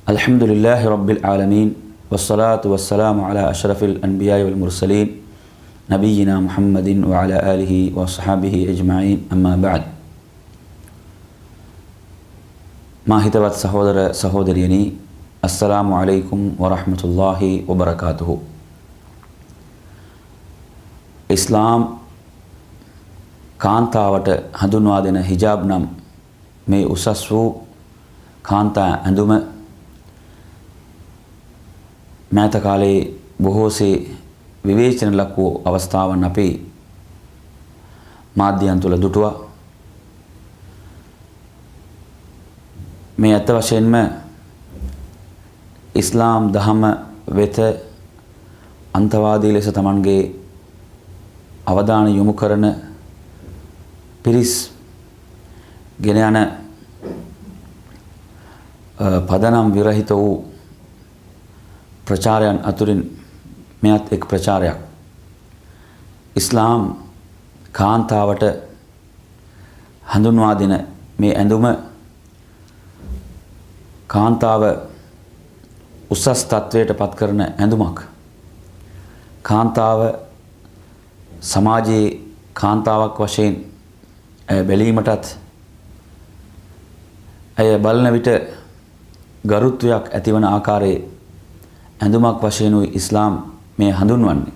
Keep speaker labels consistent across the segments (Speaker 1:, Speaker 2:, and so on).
Speaker 1: الحمد لله رب العالمين والصلاة والسلام على أشرف الأنبياء والمرسلين نبينا محمد وعلى آله وصحبه أجمعين أما بعد ما හිතවත් සහෝදර සහෝදරියනි السلام عليكم ورحمة الله وبركاته ඉස්ලාම් කාන්තාවට හඳුන්වා දෙන හිජාබ් නම් මේ උසස් වූ කාන්තා ඇඳුම මෑත කාලේ බොහෝසේ විවේචන ලක් වූ අවස්ථාවන් අපි මාධ්‍යයන් තුළ දුටුවා. මේ අත වශයෙන්ම ඉස්ලාම් දහම වෙත අන්තවාදී ලෙස Tamanගේ අවධානය යොමු කරන පිරිස් ගෙන යන පදනම් විරහිත වූ ප්‍රචාරයන් අතුරින් මෙයත් එක් ප්‍රචාරයක්. ඉස්ලාම් කාන්තාවට හඳුන්වා දෙන මේ ඇඳුම කාන්තාව උසස් තත්වයට පත් කරන ඇඳුමක්. කාන්තාව සමාජයේ කාන්තාවක් වශයෙන් බැලීමටත් ඇය බලන විට ගරුත්වයක් ඇතිවන ආකාරයේ ඇඳුමක් වශයෙන් ඉස්ලාම් මේ හඳුන්වන්නේ.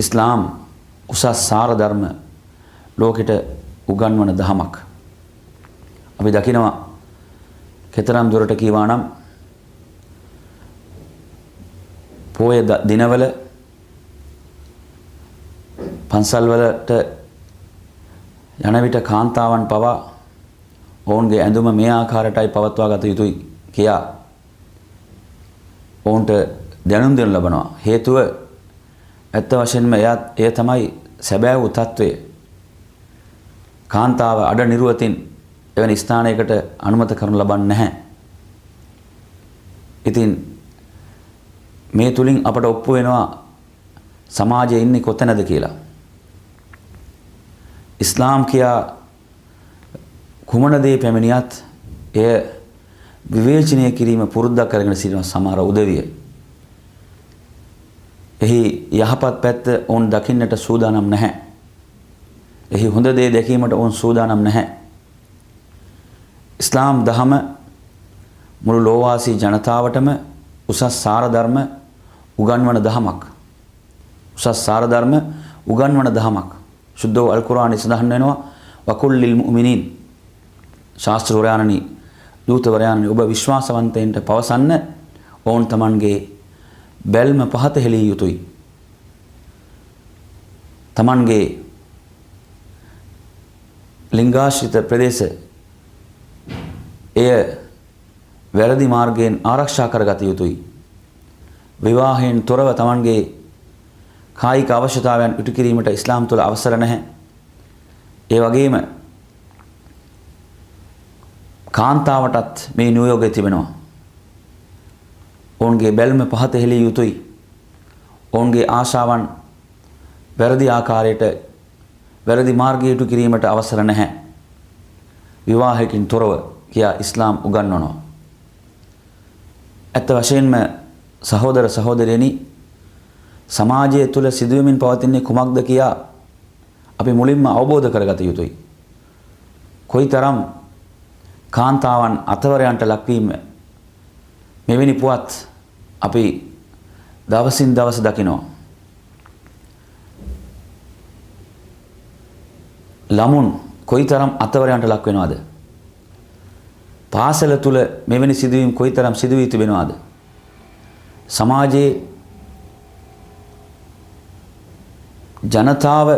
Speaker 1: ඉස්ලාම් උසස් සාර ධර්ම ලෝකෙට උගන්වන දහමක්. අපි දකිනවා කෙතරම් දුරට කීවා නම් පොය දිනවල පන්සල්වලට යන විට කාන්තාවන් පවා ඔවුන්ගේ ඇඳුම මේ ආකාරයටයි පවත්වා ගත යුතුයි කියා ඔවුන්ට දැනුම් දෙනු ලබනවා. හේතුව ඇත්ත වශයෙන්ම එය තමයි සැබෑ වූ තත්වය. කාන්තාව අඩ නිරුවතින් එවැනි ස්ථානයකට අනුමත කරනු ලබන්නේ නැහැ. ඉතින් මේ තුලින් අපට ඔප්පු වෙනවා සමාජයේ ඉන්නේ කොතැනද කියලා. ඉස්ලාම් කියා කුමන දේ පැමිණියත් එය විවේචනය කිරීම පුරුද්දක් කරගෙන සිටින සමහර උදවිය. එහි යහපත් පැත්ත ඔවුන් දකින්නට සූදානම් නැහැ. එහි හොඳ දේ දැකීමට ඔවුන් සූදානම් නැහැ. ඉස්ලාම් දහම මුළු ලෝවාසී ජනතාවටම උසස් සාර ධර්ම උගන්වන දහමක්. උසස් සාර ධර්ම උගන්වන දහමක්. සුද්ධ වූ අල් කුර්ආනයේ සඳහන් වෙනවා වකුල්ලිල් මුමිනීන් ශාස්ත්‍රවරයාණනි දූතවරයාණනි ඔබ විශ්වාසවන්තයින්ට පවසන්න ඔවුන් Tamanගේ බැල්ම පහත හෙළිය යුතුයි. Tamanගේ ලිංගාශ්‍රිත ප්‍රදේශ එය වැරදි මාර්ගයෙන් ආරක්ෂා කරගත යුතුයි. විවාහයෙන් තොරව Tamanගේ කායික අවශ්‍යතාවයන් ඉටු කිරීමට ඉස්ලාම් තුළ අවසර නැහැ. ඒ වගේම කාන්තාවටත් මේ නියෝගය තිබෙනවා. ඔවුන්ගේ බැල්ම පහත හෙළිය යුතුයි. ඔවුන්ගේ ආශාවන් වැරදි ආකාරයට වැරදි මාර්ගයට ඉටු කිරීමට අවසර නැහැ. විවාහයකින් තොරව කියා ඉස්ලාම් උගන්වනවා. ඇත්ත වශයෙන්ම සහෝදර සහෝදරියනි සමාජය තුළ සිදුවෙමින් පවතින්නේ කුමක්ද කියා අපි මුලින්ම අවබෝධ කරගත යුතුයි. කොයිතරම් කාන්තාවන් අතවරයන්ට ලක්වීම මෙවැනි පුවත් අපි දවසින් දවස දකිනවා. ළමුන් කොයිතරම් අතවරයන්ට ලක් වෙනවද? පාසල තුල මෙවැනි සිදුවීම් කොයිතරම් සිදු වී තිබෙනවද? සමාජයේ ජනතාව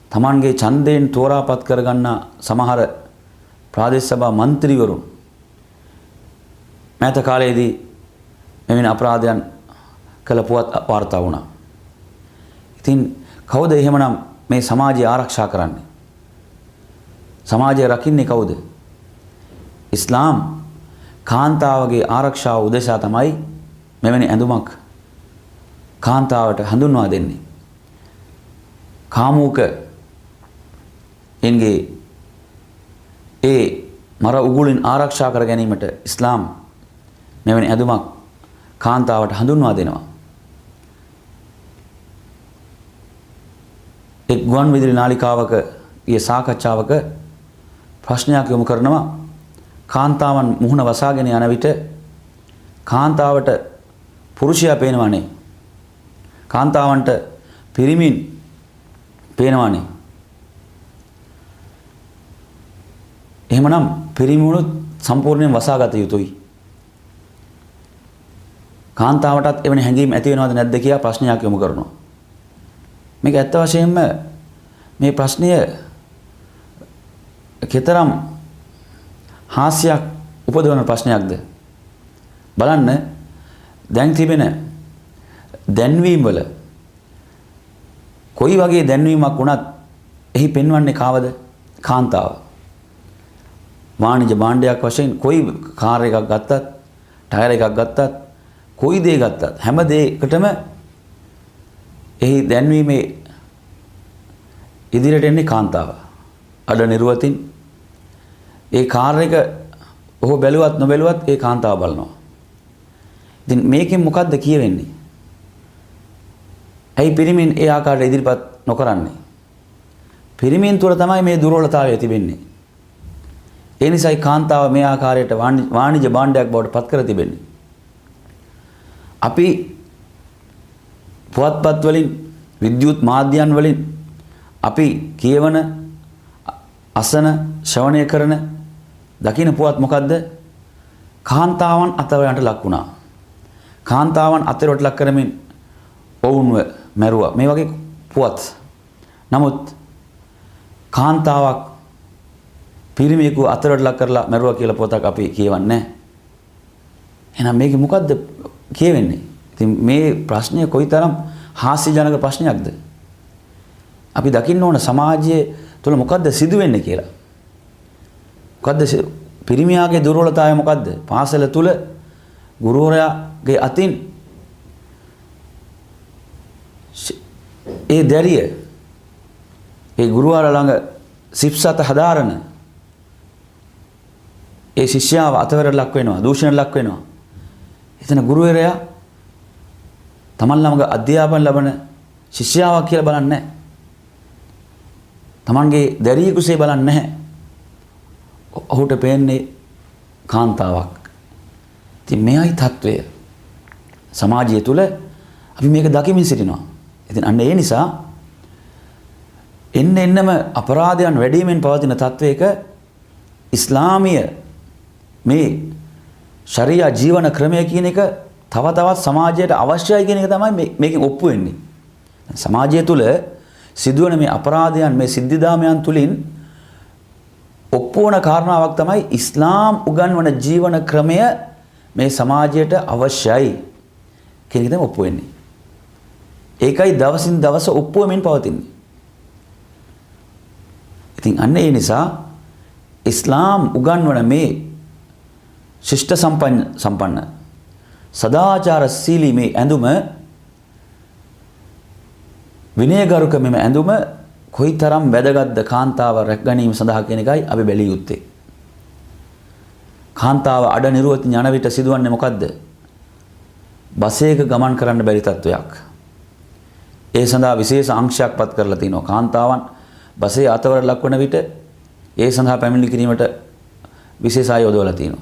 Speaker 1: Tamanගේ ඡන්දයෙන් තෝරාපත් කරගන්නා සමහර ප්‍රාදේශ සභා මන්ත්‍රීවරුන් මෑත කාලයේදී මෙවැනි අපරාධයන් කළ පුවත් වාර්තා වුණා. ඉතින් කවුද එහෙමනම් මේ සමාජය ආරක්ෂා කරන්නේ? සමාජය රකින්නේ කවුද? ඉස්ලාම් කාන්තාවගේ ආරක්ෂාව උදෙසා තමයි මෙවැනි ඇඳුමක් කාන්තාවට හඳුන්වා දෙන්නේ. කාමූක ඉන්ගේ ඒ මර උගුලින් ආරක්ෂා කර ගැනීමට ඉස්ලාම් මෙවැනි ඇඳුමක් කාන්තාවට හඳුන්වා දෙනවා. එක් ගුවන් විදුලි නාලිකාවක ඊයේ සාකච්ඡාවක ප්‍රශ්නයක් යොමු කරනවා කාන්තාවන් මුහුණ වසාගෙන යන විට කාන්තාවට පුරුෂයා පේනවනේ කාන්තාවන්ට පිරිමින් පේනවනේ එහෙමනම් පිරිමිනුත් සම්පූර්ණයෙන් වසාගත යුතුයි කාන්තාවටත් එවැනි හැඟීම් ඇති වෙනවද නැද්ද කියලා ප්‍රශ්නයක් යොමු කරනවා මේක ඇත්ත වශයෙන්ම මේ ප්‍රශ්නය කතරම් හාස්‍යයක් උපදවන ප්‍රශ්නයක්ද බලන්න දැන් තිබෙන දැන්වීම් වල කොයි වගේ දැන්වීමක් වුණත් එහි පෙන්වන්නේ කාවද කාන්තාව වාණිජ භාණ්ඩයක් වශයෙන් කොයි කාර් එකක් ගත්තත් ටයර් එකක් ගත්තත් කොයි දේ ගත්තත් හැම දෙයකටම එහි දැන්වීමේ ඉදිරියට එන්නේ කාන්තාව අඩ නිර්වතින් ඒ කාර් එක ඔහු බැලුවත් නොබැලුවත් ඒ කාන්තාව බලනවා ඉතින් මේකෙන් මොකද්ද කියවෙන්නේ ඇයි පිරිමින් ඒ ආකාරයට ඉදිරිපත් නොකරන්නේ පිරිමින් තුර තමයි මේ දුර්වලතාවය තිබෙන්නේ ඒ නිසායි කාන්තාව මේ ආකාරයට වාණිජ භාණ්ඩයක් බවට පත් කර තිබෙන්නේ අපි පුවත්පත් වලින් විද්‍යුත් මාධ්‍යයන් වලින් අපි කියවන අසන ශ්‍රවණය කරන දකින්න පුවත් මොකද්ද කාන්තාවන් අතවරයන්ට ලක් වුණා කාන්තාවන් අතවරට ලක් කරමින් ඔවුන්ව මැරුවා මේ වගේ පුවත් නමුත් කාන්තාවක් පිරිමියෙකු අතවරට ලක් කරලා මැරුවා කියලා පොතක් අපි කියවන්නේ එහෙනම් මේක මොකද්ද කියවෙන්නේ ඉතින් මේ ප්‍රශ්නය කොයිතරම් හාස්‍යජනක ප්‍රශ්නයක්ද අපි දකින්න ඕන සමාජයේ තුල මොකද්ද සිදු වෙන්නේ කියලා මොකද්ද පිරිමියාගේ දුර්වලතාවය මොකද්ද පාසල තුල ගුරුවරයාගේ අතින් ඒ දැරිය ඒ ගුරුවරයා ළඟ සිප්සත හදාරන ඒ ශිෂ්‍යාව අතවරට ලක් වෙනවා දූෂණයට ලක් වෙනවා එතන ගුරුවරයා තමන් ළඟ අධ්‍යාපන ලබන ශිෂ්‍යාවක් කියලා බලන්නේ නැහැ. තමන්ගේ දැරිය කුසේ බලන්නේ නැහැ. ඔහුට පේන්නේ කාන්තාවක්. ඉතින් මෙයයි తත්වය. සමාජය තුල අපි මේක දකිමින් සිටිනවා. ඉතින් අන්න ඒ නිසා එන්නම අපරාධයන් වැඩිවීමෙන් පවතින තත්වයක ඉස්ලාමීය මේ ශරියා ජීවන ක්‍රමය කියන එක තව තවත් සමාජයට අවශ්‍යයි කියන එක තමයි මේකෙන් ඔප්පු වෙන්නේ. සමාජය තුළ සිදුවන මේ අපරාධයන් මේ සිද්ධාමයන් තුලින් ඔප්පු වන කාරණාවක් තමයි ඉස්ලාම් උගන්වන ජීවන ක්‍රමය මේ සමාජයට අවශ්‍යයි කියන එක තමයි ඔප්පු වෙන්නේ. ඒකයි දවසින් දවස ඔප්පු වෙමින් පවතින්නේ. ඉතින් අන්න ඒ නිසා ඉස්ලාම් උගන්වන මේ ශිෂ්ට සම්පන්න සදාචාරශීලී මේ ඇඳුම විනයගරුක මෙම ඇඳුම කොයිතරම් වැදගත්ද කාන්තාව රැක ගැනීම සඳහා කියන එකයි අපි බැලිය යුත්තේ. කාන්තාව අඩ නිරුවතින් යන විට සිදුවන්නේ මොකද්ද? බසයක ගමන් කරන්න බැරි තත්වයක්. ඒ සඳහා විශේෂ අංශයක් පත් කරලා තිනවා. කාන්තාවන් බසයේ අතවර ලක්වන විට ඒ සඳහා පැමිණිලි කිරීමට විශේෂ ආය යොදවලා තිනවා.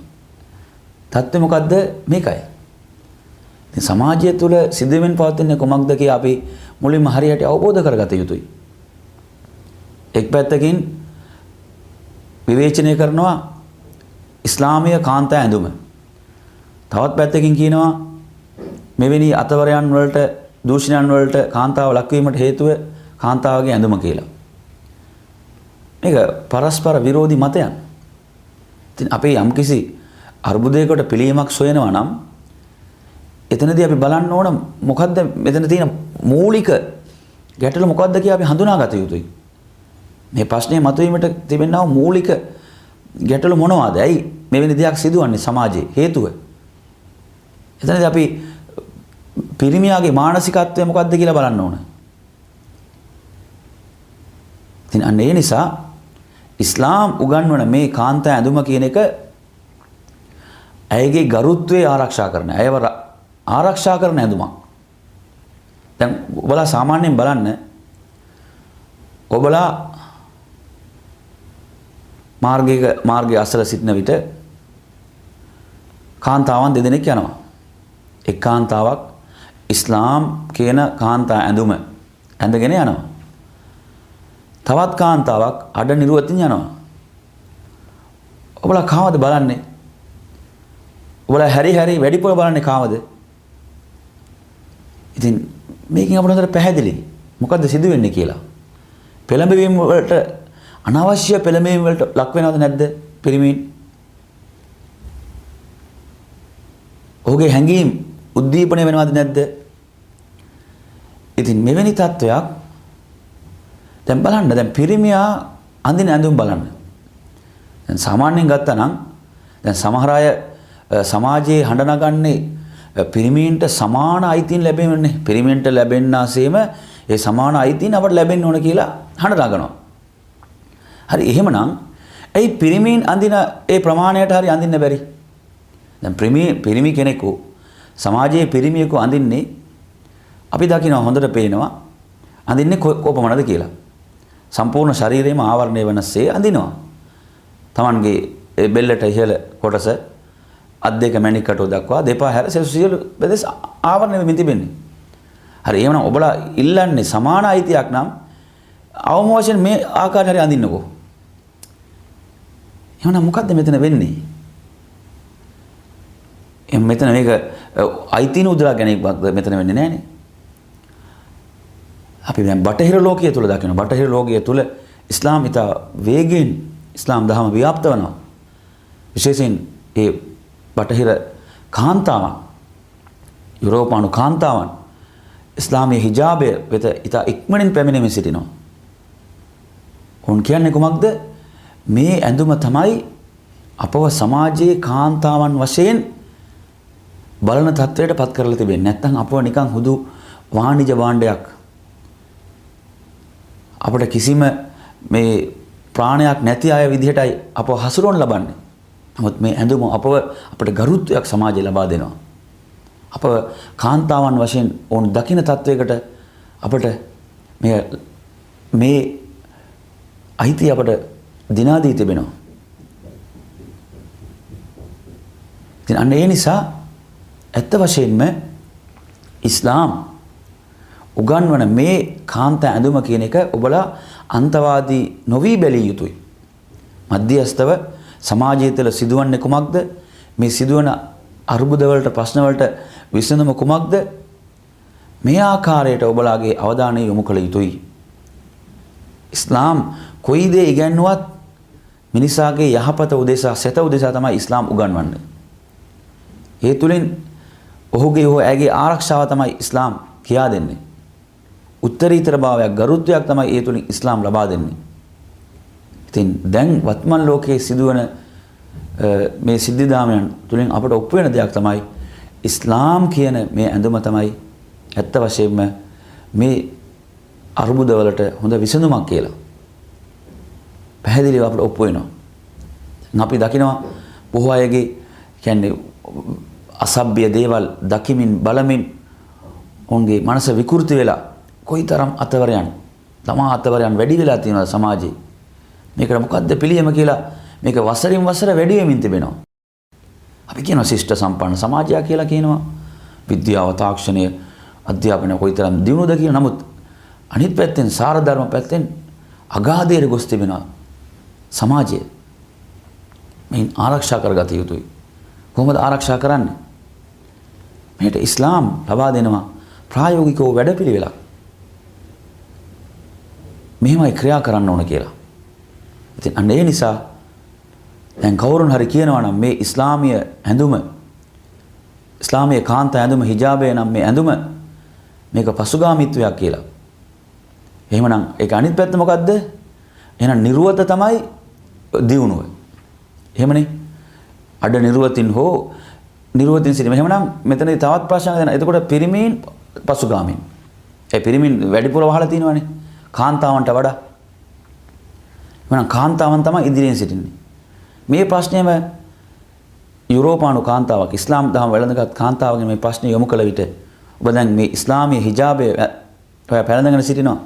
Speaker 1: තත්ත්වය මොකද්ද? මේකයි. ඉතින් සමාජය තුළ සිදුවෙමින් පවතින කුමක්ද කියලා අපි මුලින්ම හරියට අවබෝධ කරගත යුතුයි. එක් පැත්තකින් විවේචනය කරනවා ඉස්ලාමීය කාන්තා ඇඳුම. තවත් පැත්තකින් කියනවා මෙවැනි අතවරයන් වලට දූෂණයන් වලට කාන්තාව ලක්වීමට හේතුව කාන්තාවගේ ඇඳුම කියලා. මේක පරස්පර විරෝධී මතයන්. ඉතින් අපි යම්කිසි අර්බුදයකට පිළියමක් සොයනවා නම් එතනදී අපි බලන්න ඕන මොකද්ද මෙතන තියෙන මූලික ගැටලු මොකද්ද කියලා අපි හඳුනාගත යුතුයි. මේ ප්‍රශ්නේ මතුවීමට තිබෙනා මූලික ගැටලු මොනවාද? ඇයි මෙවැනි දෙයක් සිදුවන්නේ සමාජයේ? හේතුව. එතනදී අපි පිරිමියාගේ මානසිකත්වය මොකද්ද කියලා බලන්න ඕන. ඉතින් අන්න ඒ නිසා ඉස්ලාම් උගන්වන මේ කාන්තා ඇඳුම කියන එක ඇයගේ ගරුත්වය ආරක්ෂා කරන, ඇයව ආරක්ෂා කරන ඇඳුමක්. දැන් ඔබලා සාමාන්‍යයෙන් බලන්න ඔබලා මාර්ගයේ අසල සිටින විට කාන්තාවන් දෙදෙනෙක් යනවා. එක් කාන්තාවක් ඉස්ලාම් කියන කාන්තා ඇඳුම ඇඳගෙන යනවා. තවත් කාන්තාවක් අඩ නිරුවතින් යනවා. ඔබලා කාවද බලන්නේ? ඔබලා හැරි වැඩිපුර බලන්නේ කාවද? ඉතින් මේකෙන් අපිට හොඳට පැහැදිලි මොකද්ද සිදු වෙන්නේ කියලා. පෙළඹවීම වලට අනවශ්‍ය පෙළඹවීම වලට ලක් වෙනවද නැද්ද පිරිමීන්? ඔහුගේ හැඟීම් උද්දීපනය වෙනවද නැද්ද? ඉතින් මෙවැනි තත්වයක් දැන් බලන්න, දැන් පිරිමියා අඳින ඇඳුම් බලන්න. දැන් සාමාන්‍යයෙන් ගත්තා නම් දැන් සමහර අය සමාජයේ හඬ නගන්නේ පිරිමීන්ට සමාන අයිතීන් ලැබෙන්නේ. පිරිමීන්ට ලැබෙන්නාseම ඒ සමාන අයිතීන් අපට ලැබෙන්න ඕන කියලා හඬ නගනවා. හරි, එහෙමනම් ඒ පිරිමීන් අඳින ඒ ප්‍රමාණයට හරි අඳින්න බැරි. දැන් පිරිමි කෙනෙකු සමාජයේ පිරිමියෙකු අඳින්නේ අපි දකිනවා හොඳට පේනවා අඳින්නේ කොපමණද කියලා. සම්පූර්ණ ශරීරයම ආවරණය වෙනස්සේ අඳිනවා. Tamanගේ බෙල්ලට ඉහළ කොටස අත් දෙක මැණික්කටෝ දක්වා දෙපා හැර සියලු ප්‍රදේශ ආවරණය වෙමින් තිබෙන්නේ. හරි, එහෙනම් ඔබලා ඉල්ලන්නේ සමාන අයිතියක් නම් අවම වශයෙන් මේ ආකාරයට හරි අඳින්නකෝ. එහෙනම් මොකද්ද මෙතන වෙන්නේ? මෙතන මේක අයිතින උදලා ගැනීමක් මෙතන වෙන්නේ නැහනේ. අපි දැන් බටහිර ලෝකයේ තුල දකිනවා. බටහිර ලෝකයේ තුල ඉස්ලාම් ඊට වේගයෙන් ඉස්ලාම් දහම ව්‍යාප්ත වෙනවා. විශේෂයෙන් ඒ බටහිර කාන්තාවන්, යුරෝපානු කාන්තාවන් ඉස්ලාමීය හිජාබය වෙත ඊට ඉක්මනින් පැමිණෙමින් සිටිනවා. උන් කියන්නේ කොහොමද? මේ ඇඳුම තමයි අපව සමාජයේ කාන්තාවන් වශයෙන් බලන තත්වයට පත් කරලා තිබෙන්නේ. නැත්නම් අපව නිකන් හුදු වාණිජ භාණ්ඩයක්, අපිට කිසිම මේ ප්‍රාණයක් නැති අය විදිහටයි අපව හසුරවන්න ලබන්නේ. නමුත් මේ ඇඳුම අපට ගරුත්වයක් සමාජය ලබා දෙනවා. අපව කාන්තාවන් වශයෙන් ඕන දකින්න තත්වයකට අපට මේ අයිතිය අපට දිනා දී තිබෙනවා. ඉතින් අන්න ඒ නිසා ඇත්ත වශයෙන්ම ඉස්ලාම් උගන්වන මේ කාන්තා ඇඳුම කියන එක ඔබලා අන්තවාදී නොවි බැලිය යුතුයි. මධ්‍යස්තව සමාජය තුළ සිදුවන්නේ කුමක්ද? මේ සිදුවන අර්බුද වලට, ප්‍රශ්න වලට විසඳුම කුමක්ද? මේ ආකාරයට ඔබලාගේ අවධානය යොමු කළ යුතුයි. ඉස්ලාම් කොයි දේ ඉගැන්වුවත් මිනිසාගේ යහපත උදෙසා, සැත උදෙසා තමයි ඉස්ලාම් උගන්වන්නේ. ඒ තුලින් ඇගේ ආරක්ෂාව තමයි ඉස්ලාම් කියා දෙන්නේ. උත්තරීතර භාවයක්, ගරුත්වයක් තමයි ඒ තුලින් ඉස්ලාම් ලබා දෙන්නේ. ඉතින් දැන් වත්මන් ලෝකයේ සිදුවන මේ සිද්ධාමයන් තුලින් අපට ඔප්පු වෙන දෙයක් තමයි ඉස්ලාම් කියන මේ ඇඳුම තමයි ඇත්ත වශයෙන්ම මේ අර්බුද වලට හොඳ විසඳුමක් කියලා. පැහැදිලිව අපට ඔප්පු වෙනවා. අපි දකිනවා බොහෝ අයගේ කියන්නේ අසභ්‍ය දේවල් දකිමින් බලමින් ඔවුන්ගේ මනස විකෘති වෙලා කොයිතරම් අතවරයන් වැඩි වෙලා තියෙනවා සමාජයේ. මේකට මොකද්ද පිළියම කියලා මේක වසරින් වසර වැඩි වෙමින් තිබෙනවා. අපි කියනවා ශිෂ්ට සම්පන්න සමාජයක් කියලා කියනවා. විද්‍යාව, තාක්ෂණය, අධ්‍යාපනය කොයිතරම් දියුණුවද කියලා. නමුත් අනිත් පැත්තෙන් සාර ධර්ම පැත්තෙන් අගාධයට ගොස් තිබෙනවා සමාජය. මේන් ආරක්ෂා කරගත යුතුයි. කොහොමද ආරක්ෂා කරන්නේ? මේකට ඉස්ලාම් ලබා දෙනවා ප්‍රායෝගිකව වැඩපිළිවෙලක්. මෙහෙමයි ක්‍රියා කරන්න ඕන කියලා. ඉතින් අන්න ඒ නිසා දැන් කවුරුන් හරි කියනවා නම් මේ ඉස්ලාමීය ඇඳුම, ඉස්ලාමීය කාන්තා ඇඳුම, හිජාබය නම් මේ ඇඳුම මේක පසුගාමීත්වයක් කියලා. එහෙමනම් ඒක අනිත් පැත්ත මොකද්ද? එහෙනම් නිර්වත තමයි දියුණුව. එහෙමනේ. අඩ නිර්වතින් හෝ නිර්වතින් සිටීම. එහෙමනම් මෙතනදී තවත් ප්‍රශ්නයක් දෙනවා. එතකොට පිරිමීන් පසුගාමීන්. ඒ පිරිමීන් වැඩිපුර වහලා තිනවනේ කාන්තාවන්ට වඩා. එහෙනම් කාන්තාවන් තමයි ඉදිරියෙන් සිටින්නේ. මේ ප්‍රශ්නයම යුරෝපානු කාන්තාවක් ඉස්ලාම් දහම වැළඳගත් කාන්තාවගෙන් මේ ප්‍රශ්නේ යොමු කළ විට ඔබ දැන් මේ ඉස්ලාමීය හිජාබය පැළඳගෙන සිටිනවා.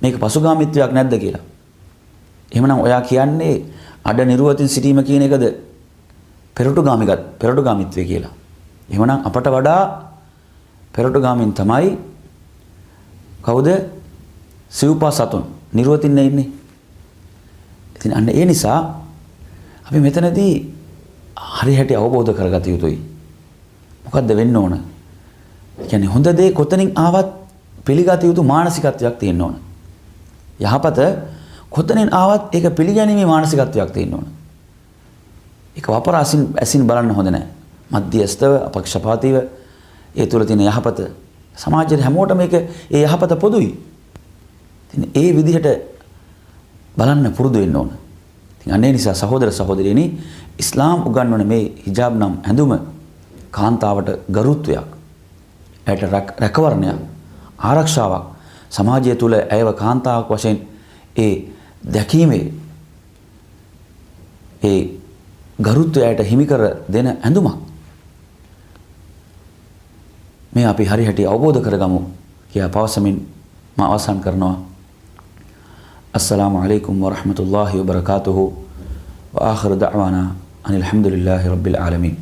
Speaker 1: මේක පසුගාමීත්වයක් නැද්ද කියලා. එහෙමනම් ඔයා කියන්නේ අඩ නිරුවතින් සිටීම කියන එකද පෙරටුගාමීත්වය කියලා. එහෙමනම් අපට වඩා පෙරටුගාමීන් තමයි කවුද? සිව්පා සතුන් නිරුවතින් ඉන්නේ. ඉතින් අන්න ඒ නිසා අපි මෙතනදී හරියට අවබෝධ කරගත යුතුයි. මොකද්ද වෙන්න ඕන? කියන්නේ හොඳ දේ කොතනින් ආවත් පිළිගත යුතු මානසිකත්වයක් තියෙන්න ඕන. යහපත කොතනින් ආවත් ඒක පිළිගැනීමේ මානසිකත්වයක් තියෙන්න ඕන. ඒක වපරාසින් ඇසින් බලන්න හොඳ නැහැ. මධ්‍යස්තව අපක්ෂපාතීව ඒ තුල තියෙන යහපත සමාජයේ හැමෝටම මේක ඒ යහපත පොදුයි. ඉතින් ඒ විදිහට බලන්න පුරුදු වෙන්න ඕන. ඉතින් අනේ නිසා සහෝදර සහෝදරියනි ඉස්ලාම් උගන්වන මේ හිජාබ් නම් ඇඳුම කාන්තාවට ගරුත්වයක්, ඇයට රැකවරණයක්, ආරක්ෂාවක්, සමාජය තුළ ඇයව කාන්තාවක් වශයෙන් ඒ දැකීමේ ඒ ගරුත්වය ඇයට හිමි කර දෙන ඇඳුමක්. මේ අපි හරියට අවබෝධ කරගමු කියා පවසමින් මා අවසන් කරනවා. අස්සලාමු අලයිකුම් වරහමතුල්ලාහි වබරකාතුහු. وآخر دعوانا أن الحمد لله رب العالمين.